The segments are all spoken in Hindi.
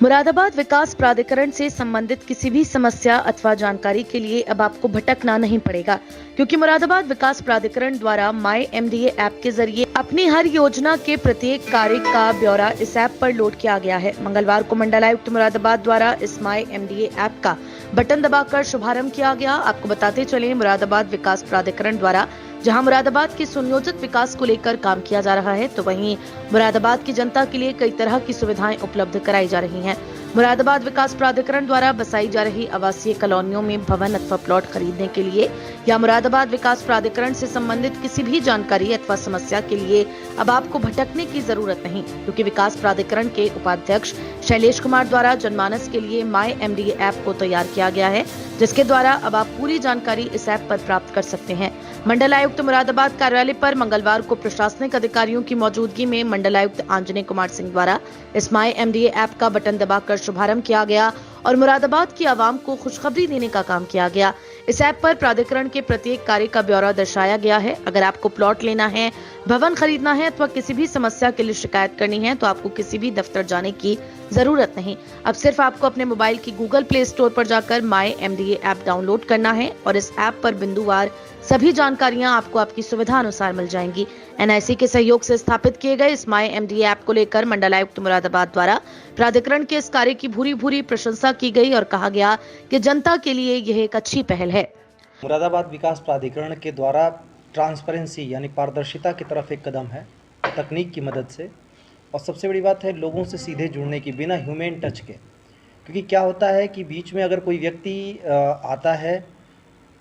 मुरादाबाद विकास प्राधिकरण से संबंधित किसी भी समस्या अथवा जानकारी के लिए अब आपको भटकना नहीं पड़ेगा, क्योंकि मुरादाबाद विकास प्राधिकरण द्वारा माई एमडीए ऐप के जरिए अपनी हर योजना के प्रत्येक कार्य का ब्यौरा इस ऐप पर लोड किया गया है। मंगलवार को मंडलायुक्त मुरादाबाद द्वारा इस माई एमडीए ऐप का बटन दबाकर शुभारंभ किया गया। आपको बताते चले, मुरादाबाद विकास प्राधिकरण द्वारा जहां मुरादाबाद के सुनियोजित विकास को लेकर काम किया जा रहा है, तो वहीं मुरादाबाद की जनता के लिए कई तरह की सुविधाएं उपलब्ध कराई जा रही हैं। मुरादाबाद विकास प्राधिकरण द्वारा बसाई जा रही आवासीय कॉलोनियों में भवन अथवा प्लॉट खरीदने के लिए या मुरादाबाद विकास प्राधिकरण से संबंधित किसी भी जानकारी अथवा समस्या के लिए अब आपको भटकने की जरूरत नहीं, क्योंकि विकास प्राधिकरण के उपाध्यक्ष शैलेश कुमार द्वारा जनमानस के लिए माई एमडीए ऐप को तैयार किया गया है, जिसके द्वारा अब आप पूरी जानकारी इस ऐप पर प्राप्त कर सकते हैं। मंडलायुक्त मुरादाबाद कार्यालय पर मंगलवार को प्रशासनिक अधिकारियों की मौजूदगी में मंडलायुक्त आंजनेय कुमार सिंह द्वारा इस माई एमडीए ऐप का बटन दबाकर शुभारंभ किया गया और मुरादाबाद की आवाम को खुशखबरी देने का काम किया गया। इस ऐप पर प्राधिकरण के प्रत्येक कार्य का ब्यौरा दर्शाया गया है। अगर आपको प्लॉट लेना है, भवन खरीदना है अथवा किसी भी समस्या के लिए शिकायत करनी है, तो आपको किसी भी दफ्तर जाने की जरूरत नहीं। अब सिर्फ आपको अपने मोबाइल की गूगल प्ले स्टोर पर जाकर माई एमडीए ऐप डाउनलोड करना है और इस ऐप पर बिंदुवार सभी जानकारियां आपको आपकी सुविधा अनुसार मिल जाएंगी। एनआईसी के सहयोग से स्थापित किए गए इस माई एमडीए ऐप को लेकर मंडलायुक्त मुरादाबाद द्वारा प्राधिकरण के इस कार्य की भूरी भूरी प्रशंसा की गई और कहा गया कि जनता के लिए यह एक अच्छी पहल है। मुरादाबाद विकास प्राधिकरण के द्वारा ट्रांसपेरेंसी यानी पारदर्शिता की तरफ एक कदम है तकनीक की मदद से, और सबसे बड़ी बात है लोगों से सीधे जुड़ने की, बिना ह्यूमन टच के। क्योंकि क्या होता है कि बीच में अगर कोई व्यक्ति आता है,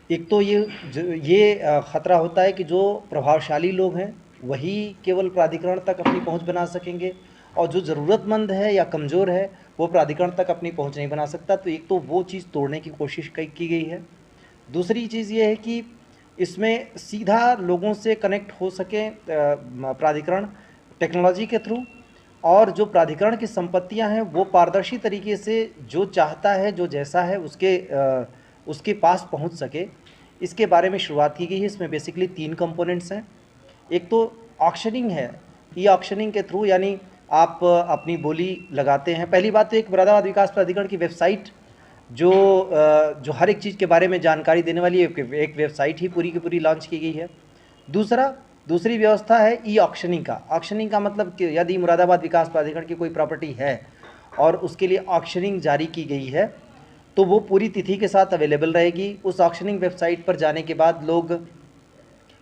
एक तो ये ख़तरा होता है कि जो प्रभावशाली लोग हैं वही केवल प्राधिकरण तक अपनी पहुंच बना सकेंगे, और जो ज़रूरतमंद है या कमज़ोर है वो प्राधिकरण तक अपनी पहुंच नहीं बना सकता। तो एक तो वो चीज़ तोड़ने की कोशिश की गई है। दूसरी चीज़ ये है कि इसमें सीधा लोगों से कनेक्ट हो सके प्राधिकरण टेक्नोलॉजी के थ्रू, और जो प्राधिकरण की संपत्तियां हैं वो पारदर्शी तरीके से जो चाहता है, जो जैसा है उसके पास पहुंच सके, इसके बारे में शुरुआत की गई है। इसमें बेसिकली 3 कंपोनेंट्स हैं। एक तो ऑक्शनिंग है। ई ऑक्शनिंग के थ्रू यानी आप अपनी बोली लगाते हैं। पहली बात तो एक मुरादाबाद विकास प्राधिकरण की वेबसाइट जो हर एक चीज़ के बारे में जानकारी देने वाली एक वेबसाइट ही पूरी की पूरी लॉन्च की गई है। दूसरी व्यवस्था है ई ऑक्शनिंग का। ऑक्शनिंग का मतलब कि यदि मुरादाबाद विकास प्राधिकरण की कोई प्रॉपर्टी है और उसके लिए ऑक्शनिंग जारी की गई है, तो वो पूरी तिथि के साथ अवेलेबल रहेगी। उस ऑक्शनिंग वेबसाइट पर जाने के बाद लोग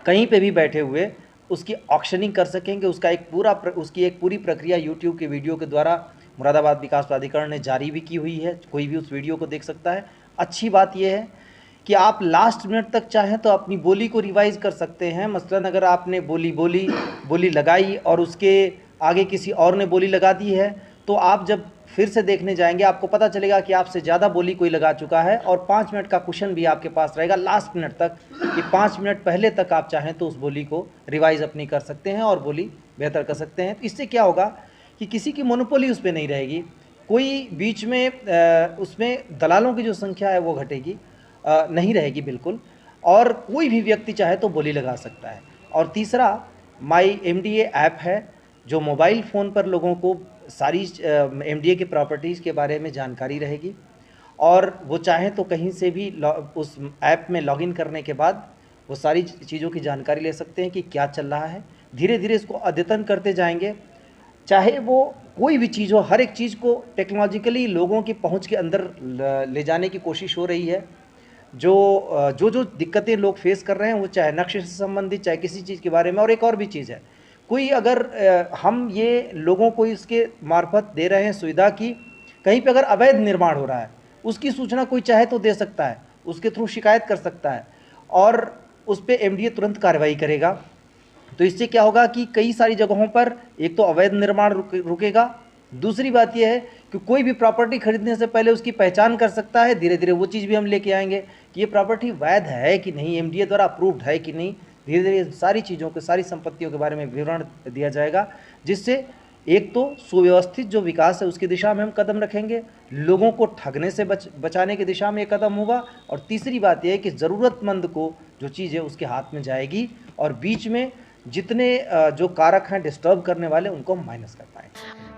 कहीं पे भी बैठे हुए उसकी ऑक्शनिंग कर सकेंगे। उसकी एक पूरी प्रक्रिया यूट्यूब के वीडियो के द्वारा मुरादाबाद विकास प्राधिकरण ने जारी भी की हुई है। कोई भी उस वीडियो को देख सकता है। अच्छी बात यह है कि आप लास्ट मिनट तक चाहें तो अपनी बोली को रिवाइज़ कर सकते हैं। मसलन अगर आपने बोली लगाई और उसके आगे किसी और ने बोली लगा दी है, तो आप जब फिर से देखने जाएंगे आपको पता चलेगा कि आपसे ज़्यादा बोली कोई लगा चुका है, और 5 मिनट का क्वेश्चन भी आपके पास रहेगा लास्ट मिनट तक कि 5 मिनट पहले तक आप चाहें तो उस बोली को रिवाइज़ अपनी कर सकते हैं और बोली बेहतर कर सकते हैं। तो इससे क्या होगा कि किसी की मोनोपोली उस पर नहीं रहेगी। कोई बीच में उसमें दलालों की जो संख्या है वो घटेगी नहीं रहेगी बिल्कुल, और कोई भी व्यक्ति चाहे तो बोली लगा सकता है। और तीसरा माई एमडीए ऐप है, जो मोबाइल फ़ोन पर लोगों को सारी एमडीए के प्रॉपर्टीज़ के बारे में जानकारी रहेगी, और वो चाहें तो कहीं से भी उस ऐप में लॉगिन करने के बाद वो सारी चीज़ों की जानकारी ले सकते हैं कि क्या चल रहा है। धीरे धीरे इसको अद्यतन करते जाएंगे, चाहे वो कोई भी चीज़ हो। हर एक चीज़ को टेक्नोलॉजिकली लोगों की पहुंच के अंदर ले जाने की कोशिश हो रही है। जो दिक्कतें लोग फेस कर रहे हैं, वो चाहे नक्शे से संबंधित, चाहे किसी चीज़ के बारे में। और एक और भी चीज़ है, कोई अगर हम ये लोगों को इसके मार्फत दे रहे हैं सुविधा की, कहीं पे अगर अवैध निर्माण हो रहा है उसकी सूचना कोई चाहे तो दे सकता है, उसके थ्रू शिकायत कर सकता है और उस पर एमडीए तुरंत कार्रवाई करेगा। तो इससे क्या होगा कि कई सारी जगहों पर एक तो अवैध निर्माण रुकेगा। दूसरी बात यह है कि कोई भी प्रॉपर्टी खरीदने से पहले उसकी पहचान कर सकता है। धीरे धीरे वो चीज़ भी हम लेके आएंगे कि ये प्रॉपर्टी वैध है कि नहीं, एमडीए द्वारा अप्रूव्ड है कि नहीं। धीरे धीरे सारी चीज़ों के, सारी संपत्तियों के बारे में विवरण दिया जाएगा, जिससे एक तो सुव्यवस्थित जो विकास है उसकी दिशा में हम कदम रखेंगे, लोगों को ठगने से बचाने की दिशा में एक कदम होगा, और तीसरी बात यह है कि ज़रूरतमंद को जो चीज़ है उसके हाथ में जाएगी, और बीच में जितने जो कारक हैं डिस्टर्ब करने वाले उनको हम माइनस कर पाएँ।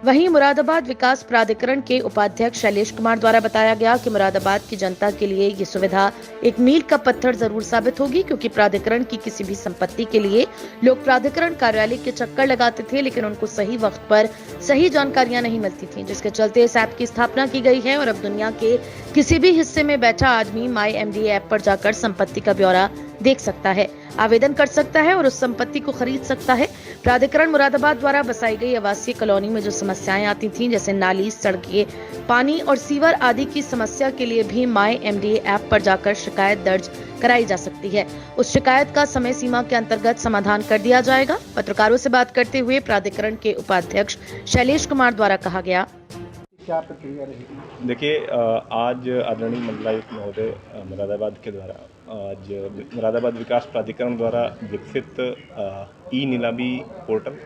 वहीं मुरादाबाद विकास प्राधिकरण के उपाध्यक्ष शैलेश कुमार द्वारा बताया गया कि मुरादाबाद की जनता के लिए ये सुविधा एक मील का पत्थर जरूर साबित होगी, क्योंकि प्राधिकरण की किसी भी संपत्ति के लिए लोग प्राधिकरण कार्यालय के चक्कर लगाते थे, लेकिन उनको सही वक्त पर सही जानकारियां नहीं मिलती थी, जिसके चलते इस ऐप की स्थापना की गई है और अब दुनिया के किसी भी हिस्से में बैठा आदमी माई एमडीए ऐप पर जाकर संपत्ति का ब्यौरा देख सकता है, आवेदन कर सकता है और उस संपत्ति को खरीद सकता है। प्राधिकरण मुरादाबाद द्वारा बसाई गई आवासीय कॉलोनी में जो समस्याएं आती थीं, जैसे नाली, सड़कें, पानी और सीवर आदि की समस्या के लिए भी माई एमडीए ऐप पर जाकर शिकायत दर्ज कराई जा सकती है। उस शिकायत का समय सीमा के अंतर्गत समाधान कर दिया जाएगा। पत्रकारों से बात करते हुए प्राधिकरण के उपाध्यक्ष शैलेश कुमार द्वारा कहा गया, क्या प्रक्रिया रहेगी? देखिए, आज आदरणीय मंडलायुक्त महोदय मुरादाबाद के द्वारा आज मुरादाबाद विकास प्राधिकरण द्वारा विकसित ई नीलामी पोर्टल,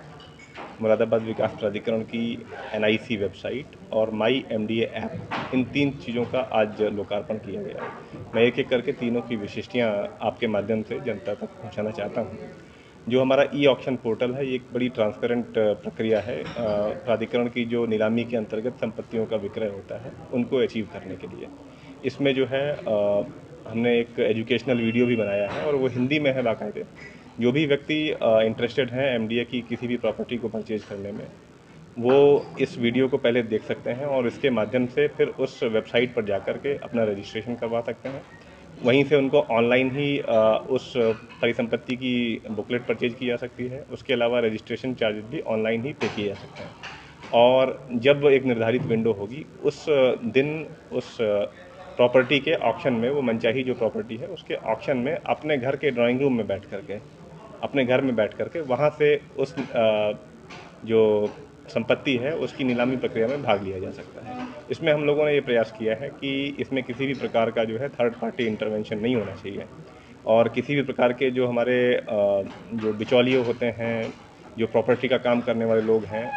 मुरादाबाद विकास प्राधिकरण की एनआईसी वेबसाइट और माई एमडीए ऐप, इन 3 चीज़ों का आज लोकार्पण किया गया है। मैं एक एक करके तीनों की विशिष्टियाँ आपके माध्यम से जनता तक पहुँचाना चाहता हूँ। जो हमारा ई ऑक्शन पोर्टल है, ये एक बड़ी ट्रांसपेरेंट प्रक्रिया है प्राधिकरण की जो नीलामी के अंतर्गत संपत्तियों का विक्रय होता है उनको अचीव करने के लिए। इसमें जो है हमने एक एजुकेशनल वीडियो भी बनाया है और वो हिंदी में है बाकायदे। जो भी व्यक्ति इंटरेस्टेड हैं एमडीए की किसी भी प्रॉपर्टी को परचेज करने में, वो इस वीडियो को पहले देख सकते हैं और इसके माध्यम से फिर उस वेबसाइट पर जाकर के अपना रजिस्ट्रेशन करवा सकते हैं। वहीं से उनको ऑनलाइन ही उस परिसंपत्ति की बुकलेट परचेज की जा सकती है। उसके अलावा रजिस्ट्रेशन चार्जेस भी ऑनलाइन ही पे किए जा सकते हैं और जब एक निर्धारित विंडो होगी उस दिन उस प्रॉपर्टी के ऑक्शन में, वो मनचाही जो प्रॉपर्टी है उसके ऑक्शन में अपने घर के ड्राइंग रूम में बैठ करके, अपने घर में बैठ करके वहाँ से उस जो संपत्ति है उसकी नीलामी प्रक्रिया में भाग लिया जा सकता है। इसमें हम लोगों ने ये प्रयास किया है कि इसमें किसी भी प्रकार का जो है थर्ड पार्टी इंटरवेंशन नहीं होना चाहिए और किसी भी प्रकार के जो हमारे जो बिचौलिए होते हैं, जो प्रॉपर्टी का काम करने वाले लोग हैं,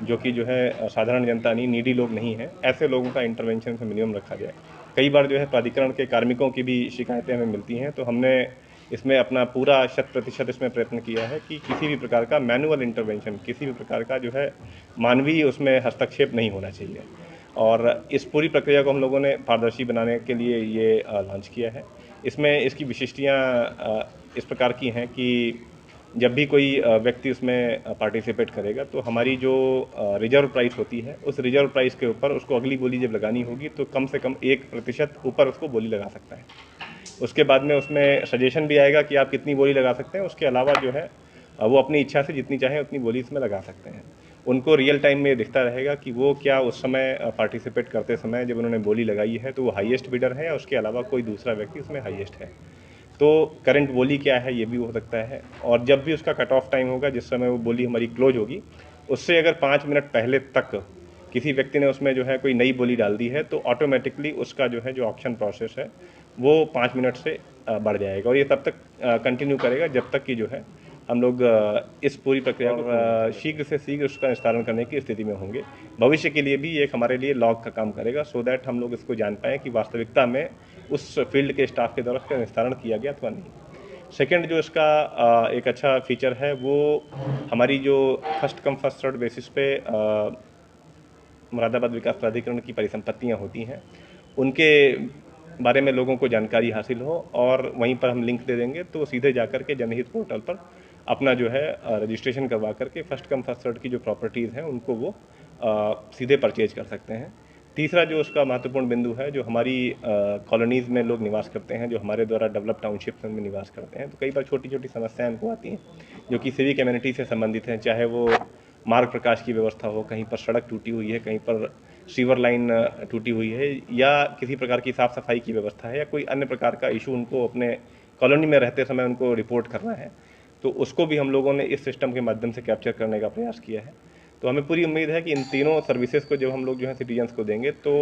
जो कि जो है साधारण जनता नहीं, नीडी लोग नहीं हैं, ऐसे लोगों का इंटरवेंशन से मिनिमम रखा जाए। कई बार जो है प्राधिकरण के कार्मिकों की भी शिकायतें हमें मिलती हैं, तो हमने इसमें अपना पूरा 100% इसमें प्रयत्न किया है कि किसी भी प्रकार का मैनुअल इंटरवेंशन, किसी भी प्रकार का जो है मानवीय उसमें हस्तक्षेप नहीं होना चाहिए। और इस पूरी प्रक्रिया को हम लोगों ने पारदर्शी बनाने के लिए ये लॉन्च किया है। इसमें इसकी विशिष्टियाँ इस प्रकार की हैं कि जब भी कोई व्यक्ति उसमें पार्टिसिपेट करेगा तो हमारी जो रिजर्व प्राइस होती है, उस रिजर्व प्राइस के ऊपर उसको अगली बोली जब लगानी होगी तो कम से कम 1% ऊपर उसको बोली लगा सकता है। उसके बाद में उसमें सजेशन भी आएगा कि आप कितनी बोली लगा सकते हैं। उसके अलावा जो है वो अपनी इच्छा से जितनी चाहें उतनी बोली इसमें लगा सकते हैं। उनको रियल टाइम में दिखता रहेगा कि वो क्या उस समय पार्टिसिपेट करते समय जब उन्होंने बोली लगाई है तो वो हाईएस्ट बिडर है या उसके अलावा कोई दूसरा व्यक्ति उसमें हाईएस्ट है। तो करंट बोली क्या है ये भी हो सकता है और जब भी उसका कट ऑफ टाइम होगा, जिस समय वो बोली हमारी क्लोज होगी, उससे अगर 5 मिनट पहले तक किसी व्यक्ति ने उसमें जो है कोई नई बोली डाल दी है तो ऑटोमेटिकली उसका जो है जो ऑक्शन प्रोसेस है वो 5 मिनट से बढ़ जाएगा और ये तब तक कंटिन्यू करेगा जब तक कि जो है हम लोग इस पूरी प्रक्रिया को शीघ्र से शीघ्र उसका निस्तारण करने की स्थिति में होंगे। भविष्य के लिए भी ये एक हमारे लिए लॉग का काम करेगा सो दैट हम लोग इसको जान पाएँ कि वास्तविकता में उस फील्ड के स्टाफ के द्वारा उसका निस्तारण किया गया अथवा नहीं। सेकंड जो इसका एक अच्छा फीचर है वो हमारी जो first come first serve basis पे मुरादाबाद विकास प्राधिकरण की परिसंपत्तियाँ होती हैं, उनके बारे में लोगों को जानकारी हासिल हो और वहीं पर हम लिंक दे देंगे तो सीधे जाकर के जनहित पोर्टल पर अपना जो है रजिस्ट्रेशन करवा करके फर्स्ट कम फर्स्ट सर्व की जो प्रॉपर्टीज़ हैं उनको वो सीधे परचेज कर सकते हैं। तीसरा जो उसका महत्वपूर्ण बिंदु है, जो हमारी कॉलोनीज़ में लोग निवास करते हैं, जो हमारे द्वारा डेवलप टाउनशिप्स में निवास करते हैं, तो कई बार छोटी छोटी समस्याएं उनको आती हैं जो कि सिविक कम्युनिटी से संबंधित हैं, चाहे वो मार्ग प्रकाश की व्यवस्था हो, कहीं पर सड़क टूटी हुई है, कहीं पर सीवर लाइन टूटी हुई है, या किसी प्रकार की साफ़ सफाई की व्यवस्था है, या कोई अन्य प्रकार का इशू उनको अपने कॉलोनी में रहते समय उनको रिपोर्ट करना है, तो उसको भी हम लोगों ने इस सिस्टम के माध्यम से कैप्चर करने का प्रयास किया है। तो हमें पूरी उम्मीद है कि इन तीनों सर्विसेज को जब हम लोग जो है सिटीजन्स को देंगे तो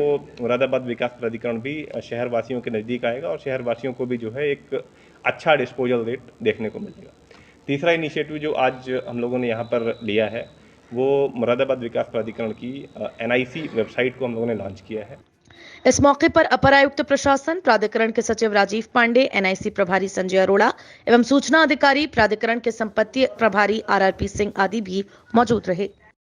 मुरादाबाद विकास प्राधिकरण भी शहर वासियों के नज़दीक आएगा और शहर वासियों को भी जो है एक अच्छा डिस्पोजल रेट देखने को मिलेगा। तीसरा इनिशिएटिव जो आज हम लोगों ने यहाँ पर लिया है वो मुरादाबाद विकास प्राधिकरण की एनआईसी वेबसाइट को हम लोगों ने लॉन्च किया है। इस मौके पर अपर आयुक्त प्रशासन प्राधिकरण के सचिव राजीव पांडे, एनआईसी प्रभारी संजय अरोड़ा एवं सूचना अधिकारी प्राधिकरण के संपत्ति प्रभारी आरआरपी सिंह आदि भी मौजूद रहे।